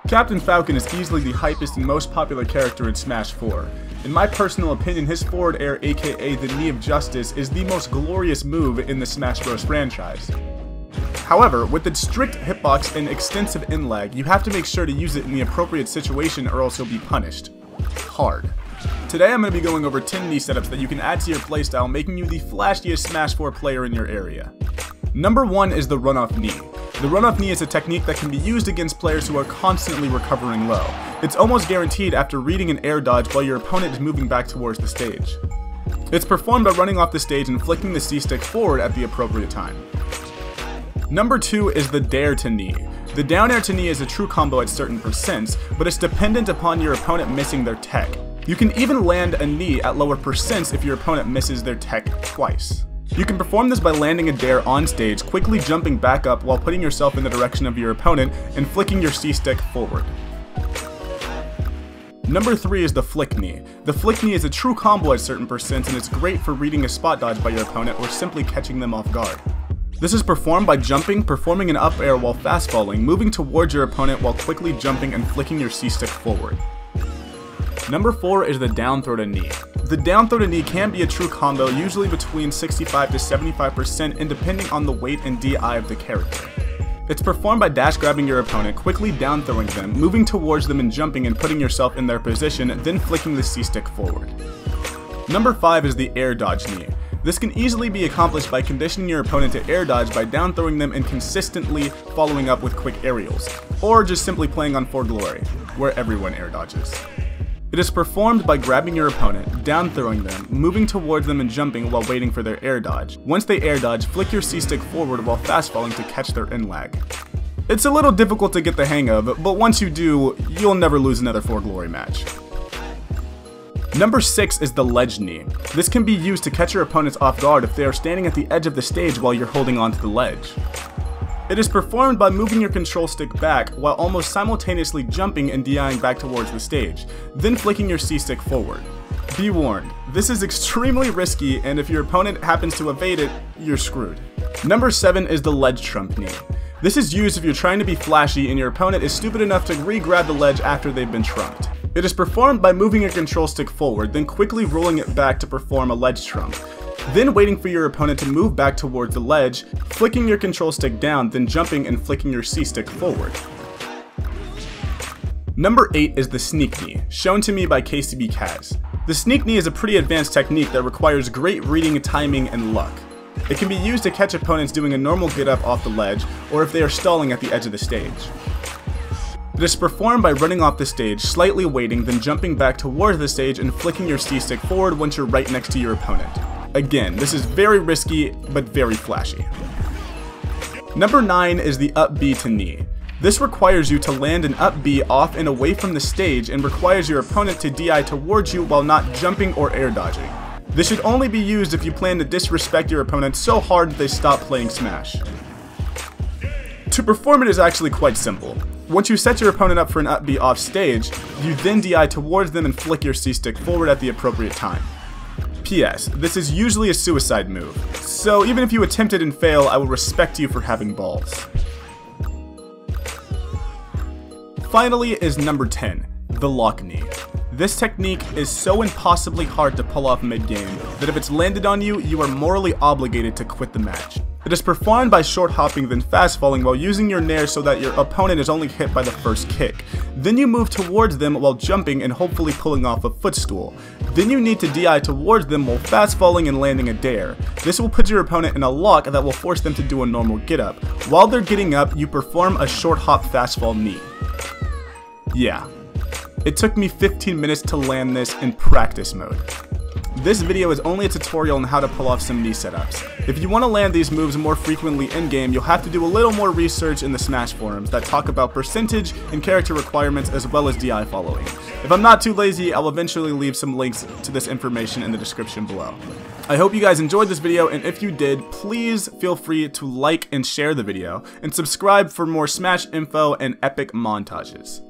Captain Falcon is easily the hypest and most popular character in Smash 4. In my personal opinion, his forward air, aka the Knee of Justice, is the most glorious move in the Smash Bros. Franchise. However, with its strict hitbox and extensive in-lag, you have to make sure to use it in the appropriate situation or else you'll be punished. Hard. Today I'm going to be going over 10 knee setups that you can add to your playstyle, making you the flashiest Smash 4 player in your area. Number 1 is the run-off knee. The run-off knee is a technique that can be used against players who are constantly recovering low. It's almost guaranteed after reading an air dodge while your opponent is moving back towards the stage. It's performed by running off the stage and flicking the C-stick forward at the appropriate time. Number 2 is the dare to knee. The down air to knee is a true combo at certain percents, but it's dependent upon your opponent missing their tech. You can even land a knee at lower percents if your opponent misses their tech twice. You can perform this by landing a dare on stage, quickly jumping back up while putting yourself in the direction of your opponent and flicking your C-stick forward. Number 3 is the flick knee. The flick knee is a true combo at certain percents and it's great for reading a spot dodge by your opponent or simply catching them off guard. This is performed by jumping, performing an up air while fast falling, moving towards your opponent while quickly jumping and flicking your C-stick forward. Number 4 is the down throw to knee. The down throw to knee can be a true combo, usually between 65 to 75% and depending on the weight and DI of the character. It's performed by dash grabbing your opponent, quickly down throwing them, moving towards them and jumping and putting yourself in their position, then flicking the C-stick forward. Number 5 is the air dodge knee. This can easily be accomplished by conditioning your opponent to air dodge by down throwing them and consistently following up with quick aerials, or just simply playing on For Glory, where everyone air dodges. It is performed by grabbing your opponent, down throwing them, moving towards them and jumping while waiting for their air dodge. Once they air dodge, flick your C-stick forward while fast falling to catch their in-lag. It's a little difficult to get the hang of, but once you do, you'll never lose another For Glory match. Number 6 is the ledge knee. This can be used to catch your opponents off guard if they are standing at the edge of the stage while you're holding onto the ledge. It is performed by moving your control stick back while almost simultaneously jumping and DIing back towards the stage, then flicking your C-stick forward. Be warned, this is extremely risky and if your opponent happens to evade it, you're screwed. Number 7 is the ledge trump knee. This is used if you're trying to be flashy and your opponent is stupid enough to re-grab the ledge after they've been trumped. It is performed by moving your control stick forward, then quickly rolling it back to perform a ledge trump. Then waiting for your opponent to move back towards the ledge, flicking your control stick down, then jumping and flicking your C-stick forward. Number 8 is the sneak knee, shown to me by KCB Kaz. The sneak knee is a pretty advanced technique that requires great reading, timing, and luck. It can be used to catch opponents doing a normal get up off the ledge, or if they are stalling at the edge of the stage. It is performed by running off the stage, slightly waiting, then jumping back towards the stage and flicking your C-stick forward once you're right next to your opponent. Again, this is very risky, but very flashy. Number 9 is the up B to knee. This requires you to land an up B off and away from the stage and requires your opponent to DI towards you while not jumping or air dodging. This should only be used if you plan to disrespect your opponent so hard that they stop playing Smash. To perform it is actually quite simple. Once you set your opponent up for an up B off stage, you then DI towards them and flick your C-stick forward at the appropriate time. P.S. This is usually a suicide move, so even if you attempt it and fail, I will respect you for having balls. Finally is number 10, the lock knee. This technique is so impossibly hard to pull off mid-game that if it's landed on you, you are morally obligated to quit the match. It is performed by short hopping then fast falling while using your nair so that your opponent is only hit by the first kick. Then you move towards them while jumping and hopefully pulling off a footstool. Then you need to DI towards them while fast falling and landing a dare. This will put your opponent in a lock that will force them to do a normal get up. While they're getting up, you perform a short hop fast fall knee. Yeah, it took me 15 minutes to land this in practice mode. This video is only a tutorial on how to pull off some knee setups. If you want to land these moves more frequently in-game, you'll have to do a little more research in the Smash forums that talk about percentage and character requirements as well as DI following. If I'm not too lazy, I'll eventually leave some links to this information in the description below. I hope you guys enjoyed this video, and if you did, please feel free to like and share the video, and subscribe for more Smash info and epic montages.